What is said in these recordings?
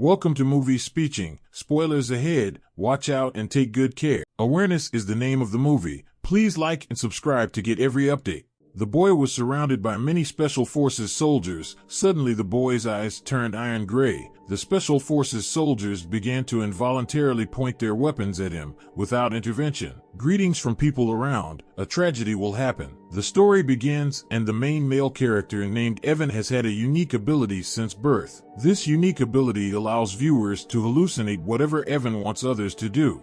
Welcome to Movie Speeching. Spoilers ahead. Watch out and take good care. Awareness is the name of the movie. Please like and subscribe to get every update. The boy was surrounded by many Special Forces soldiers. Suddenly the boy's eyes turned iron gray. The Special Forces soldiers began to involuntarily point their weapons at him, without intervention. Greetings from people around. A tragedy will happen. The story begins, and the main male character named Evan has had a unique ability since birth. This unique ability allows viewers to hallucinate whatever Evan wants others to do.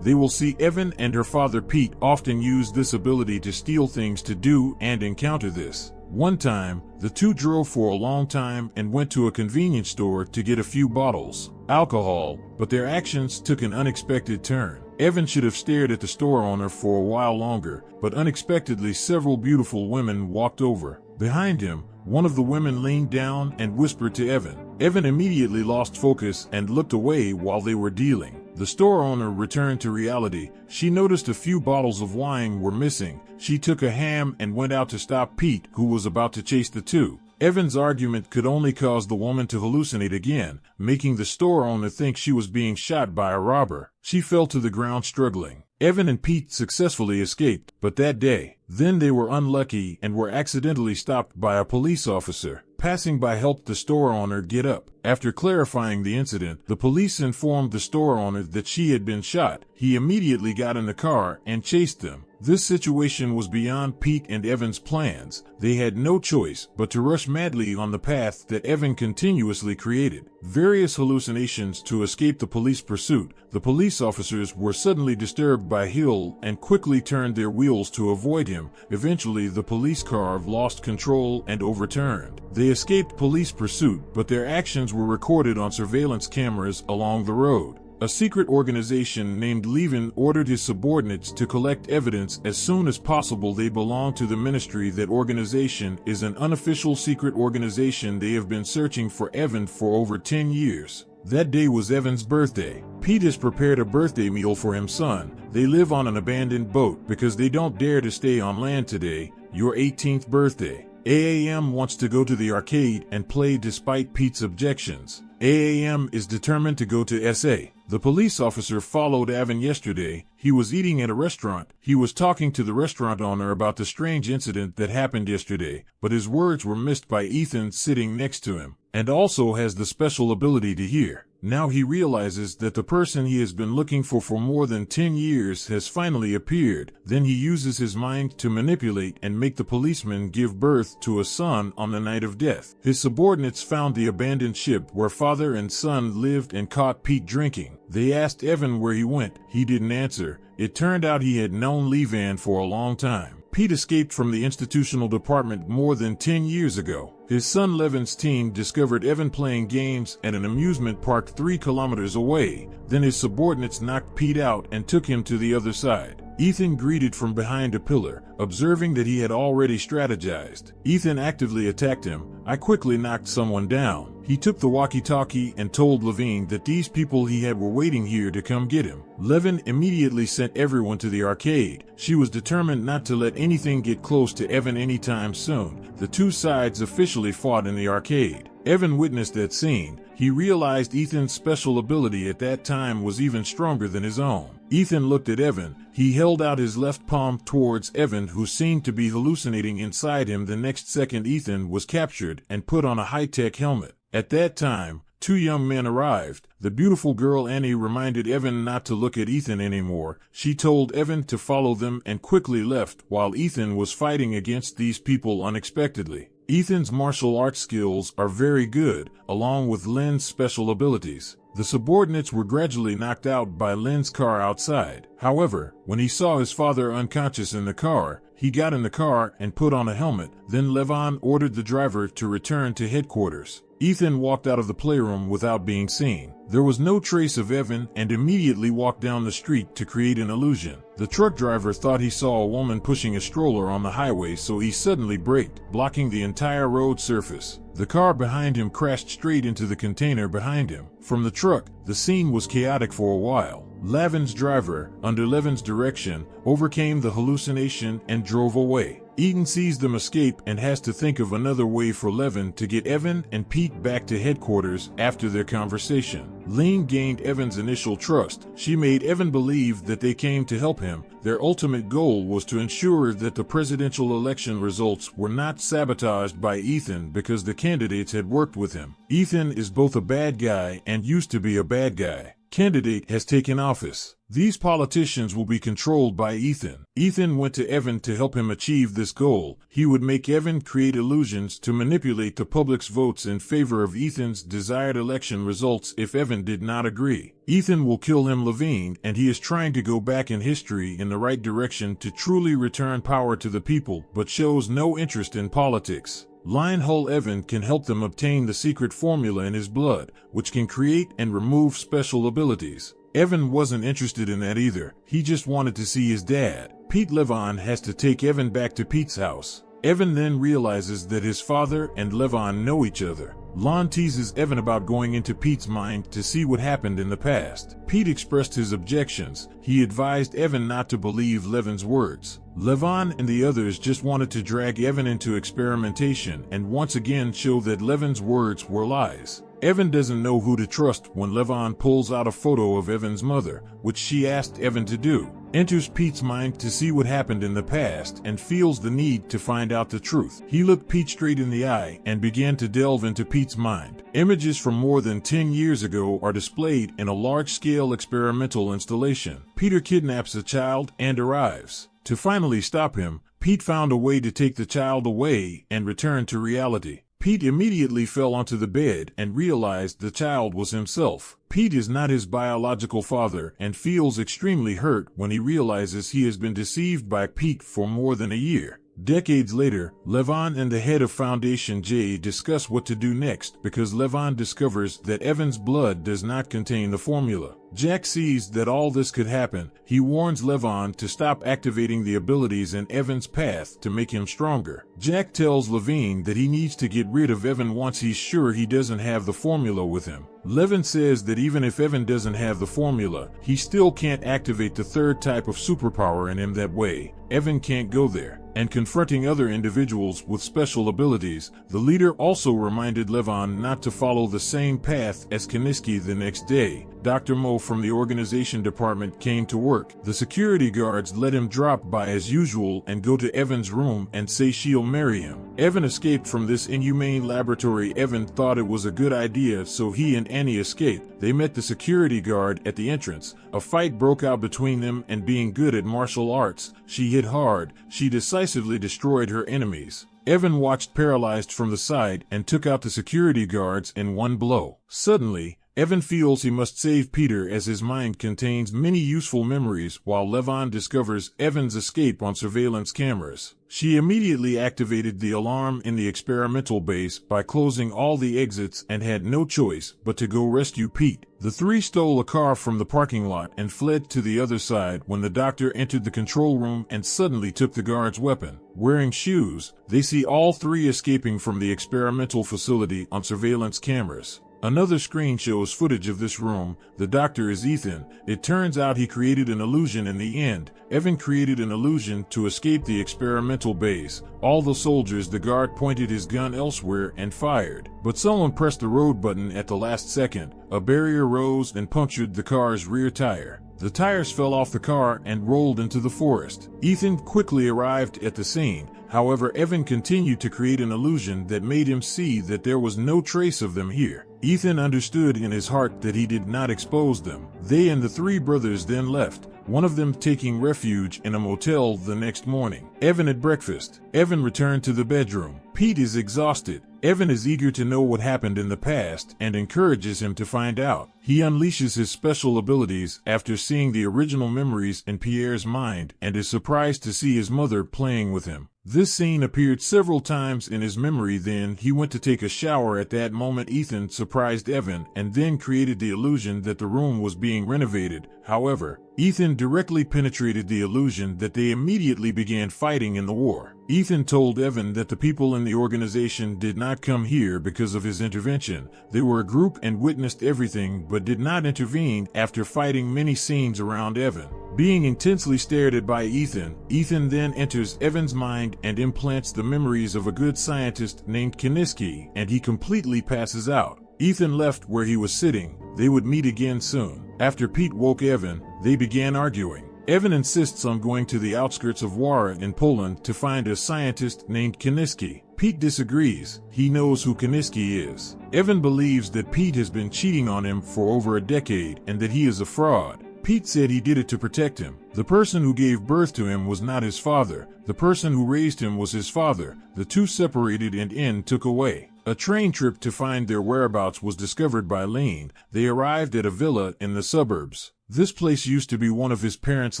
They will see Evan and her father Pete often use this ability to steal things to do and encounter this. One time, the two drove for a long time and went to a convenience store to get a few bottles alcohol, but their actions took an unexpected turn. Evan should have stared at the store owner for a while longer, but unexpectedly several beautiful women walked over. Behind him, one of the women leaned down and whispered to Evan. Evan immediately lost focus and looked away while they were dealing. The store owner returned to reality. She noticed a few bottles of wine were missing. She took a ham and went out to stop Pete, who was about to chase the two. Evan's argument could only cause the woman to hallucinate again, making the store owner think she was being shot by a robber. She fell to the ground struggling. Evan and Pete successfully escaped, but that day, then they were unlucky and were accidentally stopped by a police officer. Passing by helped the store owner get up. After clarifying the incident, the police informed the store owner that she had been shot. He immediately got in the car and chased them. This situation was beyond Pete and Evan's plans. They had no choice but to rush madly on the path that Evan continuously created. Various hallucinations to escape the police pursuit. The police officers were suddenly disturbed by Hill and quickly turned their wheels to avoid him. Eventually, the police car lost control and overturned. They escaped police pursuit, but their actions were recorded on surveillance cameras along the road. A secret organization named Levin ordered his subordinates to collect evidence as soon as possible. They belong to the ministry. That organization is an unofficial secret organization. They have been searching for Evan for over 10 years. That day was Evan's birthday. Pete has prepared a birthday meal for his son. They live on an abandoned boat because they don't dare to stay on land today. Your 18th birthday. AAM wants to go to the arcade and play despite Pete's objections. AAM is determined to go to SA. The police officer followed Evan yesterday. He was eating at a restaurant. He was talking to the restaurant owner about the strange incident that happened yesterday, but his words were missed by Ethan sitting next to him, and also has the special ability to hear. Now he realizes that the person he has been looking for more than 10 years has finally appeared. Then he uses his mind to manipulate and make the policeman give birth to a son on the night of death. His subordinates found the abandoned ship where father and son lived and caught Pete drinking. They asked Evan where he went. He didn't answer. It turned out he had known Levan for a long time. Pete escaped from the institutional department more than 10 years ago. His son Levin's team discovered Evan playing games at an amusement park 3 kilometers away. Then his subordinates knocked Pete out and took him to the other side. Ethan greeted from behind a pillar, observing that he had already strategized. Ethan actively attacked him. I quickly knocked someone down. He took the walkie-talkie and told Levine that these people he had were waiting here to come get him. Levin immediately sent everyone to the arcade. She was determined not to let anything get close to Evan anytime soon. The two sides officially fought in the arcade. Evan witnessed that scene. He realized Ethan's special ability at that time was even stronger than his own. Ethan looked at Evan. He held out his left palm towards Evan, who seemed to be hallucinating inside him. The next second, Ethan was captured and put on a high-tech helmet. At that time, 2 young men arrived. The beautiful girl Annie reminded Evan not to look at Ethan anymore. She told Evan to follow them and quickly left while Ethan was fighting against these people unexpectedly. Ethan's martial arts skills are very good, along with Lynn's special abilities. The subordinates were gradually knocked out by Lynn's car outside. However, when he saw his father unconscious in the car, he got in the car and put on a helmet. Then Levon ordered the driver to return to headquarters. Ethan walked out of the playroom without being seen. There was no trace of Evan and immediately walked down the street to create an illusion. The truck driver thought he saw a woman pushing a stroller on the highway, so he suddenly braked, blocking the entire road surface. The car behind him crashed straight into the container behind him. From the truck, the scene was chaotic for a while. Levin's driver, under Levin's direction, overcame the hallucination and drove away. Ethan sees them escape and has to think of another way for Levin to get Evan and Pete back to headquarters after their conversation. Lane gained Evan's initial trust. She made Evan believe that they came to help him. Their ultimate goal was to ensure that the presidential election results were not sabotaged by Ethan because the candidates had worked with him. Ethan is both a bad guy and used to be a bad guy. Candidate has taken office. These politicians will be controlled by Ethan. Ethan went to Evan to help him achieve this goal. He would make Evan create illusions to manipulate the public's votes in favor of Ethan's desired election results if Evan did not agree. Ethan will kill him Levine, and he is trying to go back in history in the right direction to truly return power to the people, but shows no interest in politics. Lionel Evan can help them obtain the secret formula in his blood, which can create and remove special abilities. Evan wasn't interested in that either. He just wanted to see his dad. Pete Levon has to take Evan back to Pete's house. Evan then realizes that his father and Levon know each other. Lon teases Evan about going into Pete's mind to see what happened in the past. Pete expressed his objections. He advised Evan not to believe Levin's words. Levon and the others just wanted to drag Evan into experimentation and once again show that Levin's words were lies. Evan doesn't know who to trust when Levon pulls out a photo of Evan's mother, which she asked Evan to do. Enters Pete's mind to see what happened in the past and feels the need to find out the truth. He looked Pete straight in the eye and began to delve into Pete's mind. Images from more than 10 years ago are displayed in a large-scale experimental installation. Peter kidnaps a child and arrives. To finally stop him, Pete found a way to take the child away and return to reality. Pete immediately fell onto the bed and realized the child was himself. Pete is not his biological father and feels extremely hurt when he realizes he has been deceived by Pete for more than a year. Decades later, Levon and the head of Foundation J discuss what to do next because Levon discovers that Evan's blood does not contain the formula. Jack sees that all this could happen. He warns Levon to stop activating the abilities in Evan's path to make him stronger. Jack tells Levine that he needs to get rid of Evan once he's sure he doesn't have the formula with him. Levin says that even if Evan doesn't have the formula, he still can't activate the third type of superpower in him that way. Evan can't go there. And confronting other individuals with special abilities, the leader also reminded Levon not to follow the same path as Kaniski the next day. Dr. Mo from the organization department came to work. The security guards let him drop by as usual and go to Evan's room and say she'll marry him. Evan escaped from this inhumane laboratory. Evan thought it was a good idea, so he and Annie escaped. They met the security guard at the entrance. A fight broke out between them, and being good at martial arts, she hit hard. She decisively destroyed her enemies. Evan watched paralyzed from the side and took out the security guards in one blow. Suddenly, Evan feels he must save Peter as his mind contains many useful memories while Levon discovers Evan's escape on surveillance cameras. She immediately activated the alarm in the experimental base by closing all the exits and had no choice but to go rescue Pete. The three stole a car from the parking lot and fled to the other side when the doctor entered the control room and suddenly took the guard's weapon. Wearing shoes, they see all three escaping from the experimental facility on surveillance cameras. Another screen shows footage of this room. The doctor is Ethan. It turns out he created an illusion in the end. Evan created an illusion to escape the experimental base. All the soldiers, the guard pointed his gun elsewhere and fired. But someone pressed the road button at the last second. A barrier rose and punctured the car's rear tire. The tires fell off the car and rolled into the forest. Ethan quickly arrived at the scene. However, Evan continued to create an illusion that made him see that there was no trace of them here. Ethan understood in his heart that he did not expose them. They and the three brothers then left, one of them taking refuge in a motel the next morning. Evan at breakfast. Evan returned to the bedroom. Pete is exhausted. Evan is eager to know what happened in the past and encourages him to find out. He unleashes his special abilities after seeing the original memories in Pierre's mind and is surprised to see his mother playing with him. This scene appeared several times in his memory. Then he went to take a shower. At that moment, Ethan surprised Evan and then created the illusion that the room was being renovated. However, Ethan directly penetrated the illusion that they immediately began fighting in the war. Ethan told Evan that the people in the organization did not come here because of his intervention. They were a group and witnessed everything but did not intervene after fighting many scenes around Evan. Being intensely stared at by Ethan, Ethan then enters Evan's mind and implants the memories of a good scientist named Kiniski, and he completely passes out. Ethan left where he was sitting. They would meet again soon. After Pete woke Evan, they began arguing. Evan insists on going to the outskirts of Wara in Poland to find a scientist named Kiniski. Pete disagrees. He knows who Kiniski is. Evan believes that Pete has been cheating on him for over a decade and that he is a fraud. Pete said he did it to protect him. The person who gave birth to him was not his father. The person who raised him was his father. The two separated and N took away. A train trip to find their whereabouts was discovered by Lane. They arrived at a villa in the suburbs. This place used to be one of his parents'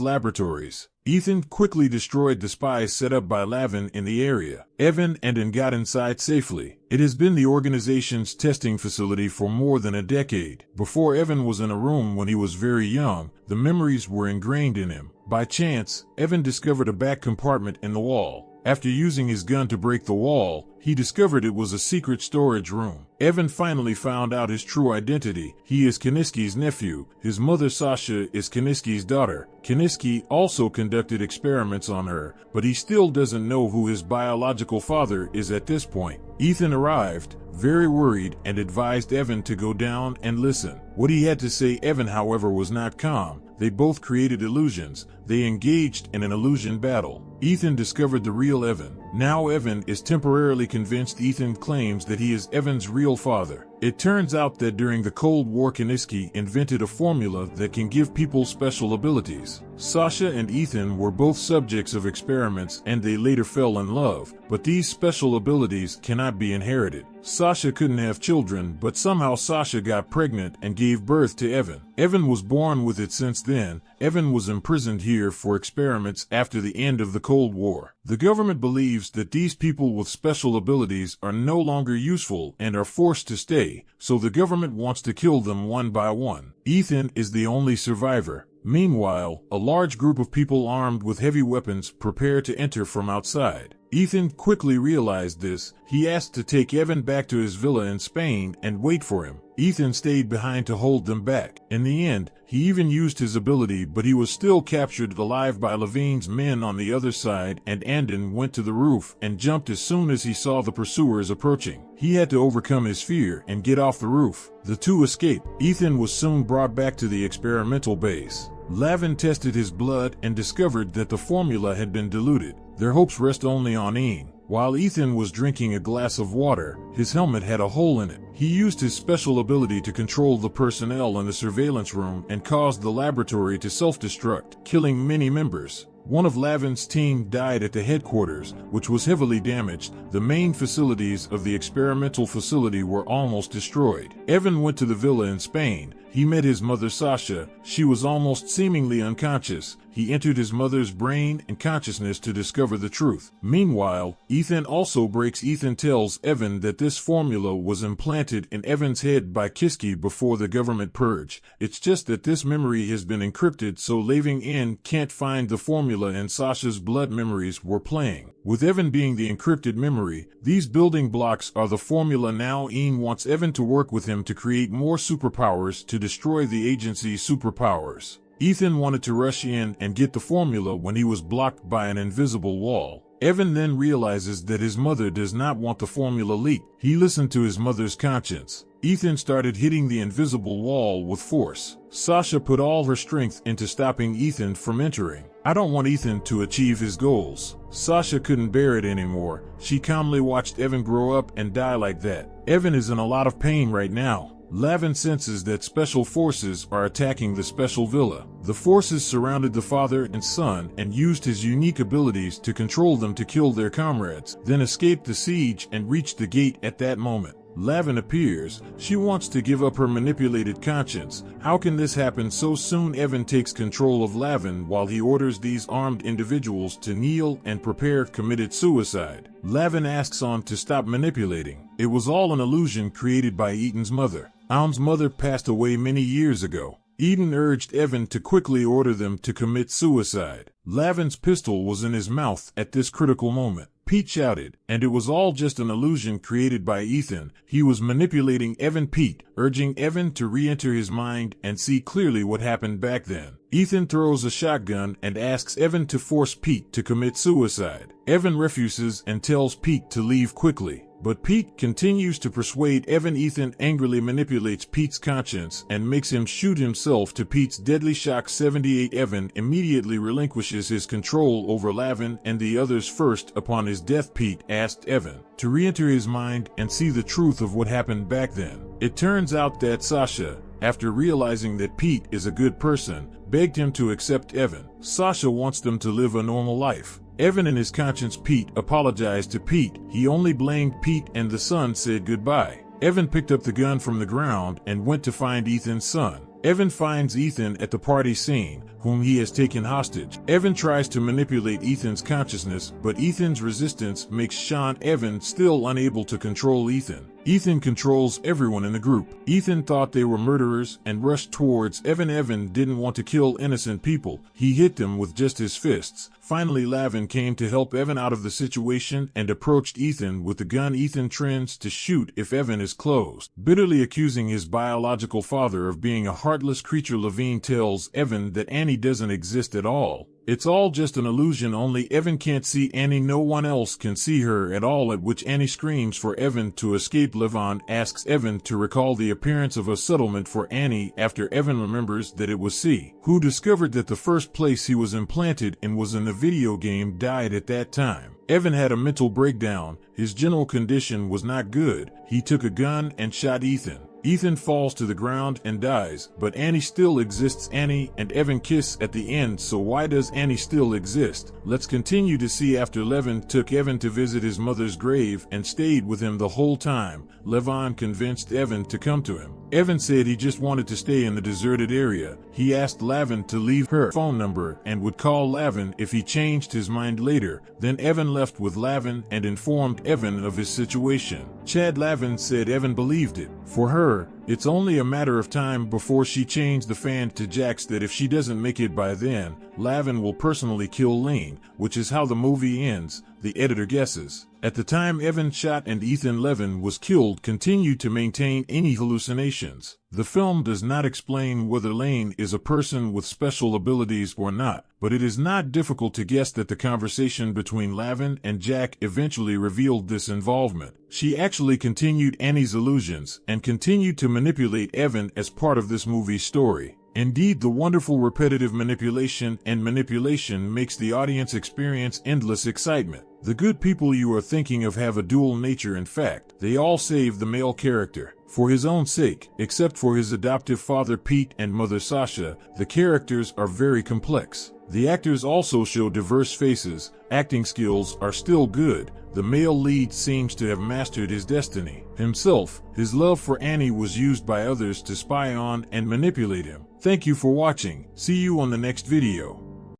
laboratories. Ethan quickly destroyed the spies set up by Lavin in the area. Evan and N got inside safely. It has been the organization's testing facility for more than a decade. Before Evan was in a room when he was very young, the memories were ingrained in him. By chance, Evan discovered a back compartment in the wall. After using his gun to break the wall, he discovered it was a secret storage room. Evan finally found out his true identity. He is Kiniski's nephew. His mother Sasha is Kiniski's daughter. Kiniski also conducted experiments on her, but he still doesn't know who his biological father is at this point. Ethan arrived, very worried, and advised Evan to go down and listen. What he had to say, Evan, however, was not calm. They both created illusions. They engaged in an illusion battle. Ethan discovered the real Evan. Now Evan is temporarily convinced Ethan claims that he is Evan's real father. It turns out that during the Cold War, Kiniski invented a formula that can give people special abilities. Sasha and Ethan were both subjects of experiments and they later fell in love, but these special abilities cannot be inherited. Sasha couldn't have children, but somehow Sasha got pregnant and gave birth to Evan. Evan was born with it. Since then, Evan was imprisoned here for experiments after the end of the Cold War. The government believes that these people with special abilities are no longer useful and are forced to stay, so the government wants to kill them one by one. Ethan is the only survivor. Meanwhile, a large group of people armed with heavy weapons prepare to enter from outside. Ethan quickly realized this. He asked to take Evan back to his villa in Spain and wait for him. Ethan stayed behind to hold them back. In the end, he even used his ability, but he was still captured alive by Levine's men on the other side, and Andon went to the roof and jumped as soon as he saw the pursuers approaching. He had to overcome his fear and get off the roof. The two escaped. Ethan was soon brought back to the experimental base. Lavin tested his blood and discovered that the formula had been diluted. Their hopes rest only on Ian. While Ethan was drinking a glass of water, his helmet had a hole in it. He used his special ability to control the personnel in the surveillance room and caused the laboratory to self-destruct, killing many members. One of Lavin's team died at the headquarters, which was heavily damaged. The main facilities of the experimental facility were almost destroyed. Evan went to the villa in Spain. He met his mother Sasha. She was almost seemingly unconscious. He entered his mother's brain and consciousness to discover the truth. Meanwhile, Ethan also breaks. Ethan tells Evan that this formula was implanted in Evan's head by Kiski before the government purge. It's just that this memory has been encrypted, so Laving N can't find the formula, and Sasha's blood memories were playing. With Evan being the encrypted memory, these building blocks are the formula. Now Ian wants Evan to work with him to create more superpowers to destroy the agency's superpowers. Ethan wanted to rush in and get the formula when he was blocked by an invisible wall. Evan then realizes that his mother does not want the formula leaked. He listened to his mother's conscience. Ethan started hitting the invisible wall with force. Sasha put all her strength into stopping Ethan from entering. I don't want Ethan to achieve his goals. Sasha couldn't bear it anymore. She calmly watched Evan grow up and die like that. Evan is in a lot of pain right now. Lavin senses that special forces are attacking the special villa. The forces surrounded the father and son and used his unique abilities to control them to kill their comrades, then escaped the siege and reached the gate at that moment. Lavin appears. She wants to give up her manipulated conscience. How can this happen so soon? Evan takes control of Lavin while he orders these armed individuals to kneel and prepare committed suicide. Lavin asks On to stop manipulating. It was all an illusion created by Eaton's mother. On's mother passed away many years ago. Eden urged Evan to quickly order them to commit suicide. Lavin's pistol was in his mouth at this critical moment. Pete shouted, and it was all just an illusion created by Ethan. He was manipulating Evan. Pete, urging Evan to re-enter his mind and see clearly what happened back then. Ethan throws a shotgun and asks Evan to force Pete to commit suicide. Evan refuses and tells Pete to leave quickly. But Pete continues to persuade Evan. Ethan angrily manipulates Pete's conscience and makes him shoot himself to Pete's deadly shock. 78 Evan immediately relinquishes his control over Lavin and the others. First, upon his death, Pete asked Evan to re-enter his mind and see the truth of what happened back then. It turns out that Sasha, after realizing that Pete is a good person, begged him to accept Evan. Sasha wants them to live a normal life. Evan, in his conscience, Pete apologized to Pete. He only blamed Pete, and the son said goodbye. Evan picked up the gun from the ground and went to find Ethan's son. Evan finds Ethan at the party scene, whom he has taken hostage. Evan tries to manipulate Ethan's consciousness, but Ethan's resistance makes Sean Evan still unable to control Ethan. Ethan controls everyone in the group. Ethan thought they were murderers and rushed towards Evan. Evan didn't want to kill innocent people. He hit them with just his fists. Finally, Lavin came to help Evan out of the situation and approached Ethan with the gun. Ethan turns to shoot if Evan is close, bitterly accusing his biological father of being a heartless creature. Levine tells Evan that Annie doesn't exist at all. It's all just an illusion. Only Evan can't see Annie. No one else can see her at all, at which Annie screams for Evan to escape. Levon asks Evan to recall the appearance of a settlement for Annie after Evan remembers that it was C, who discovered that the first place he was implanted in was in the video game, died at that time. Evan had a mental breakdown. His general condition was not good. He took a gun and shot Ethan. Ethan falls to the ground and dies, but Annie still exists. Annie and Evan kiss at the end, so why does Annie still exist? Let's continue to see. After Levin took Evan to visit his mother's grave and stayed with him the whole time, Levon convinced Evan to come to him. Evan said he just wanted to stay in the deserted area. He asked Lavin to leave her phone number and would call Lavin if he changed his mind later. Then Evan left with Lavin and informed Evan of his situation. Chad Lavin said Evan believed it. For her, it's only a matter of time before she changed the fan to Jax, that if she doesn't make it by then, Lavin will personally kill Lane, which is how the movie ends, the editor guesses. At the time Evan shot and Ethan Levin was killed continued to maintain any hallucinations. The film does not explain whether Lane is a person with special abilities or not, but it is not difficult to guess that the conversation between Lavin and Jack eventually revealed this involvement. She actually continued Annie's illusions and continued to manipulate Evan as part of this movie's story. Indeed, the wonderful repetitive manipulation makes the audience experience endless excitement. The good people you are thinking of have a dual nature. In fact, they all save the male character for his own sake, except for his adoptive father Pete and mother Sasha. The characters are very complex. The actors also show diverse faces. Acting skills are still good. The male lead seems to have mastered his destiny himself. His love for Annie was used by others to spy on and manipulate him. Thank you for watching. See you on the next video.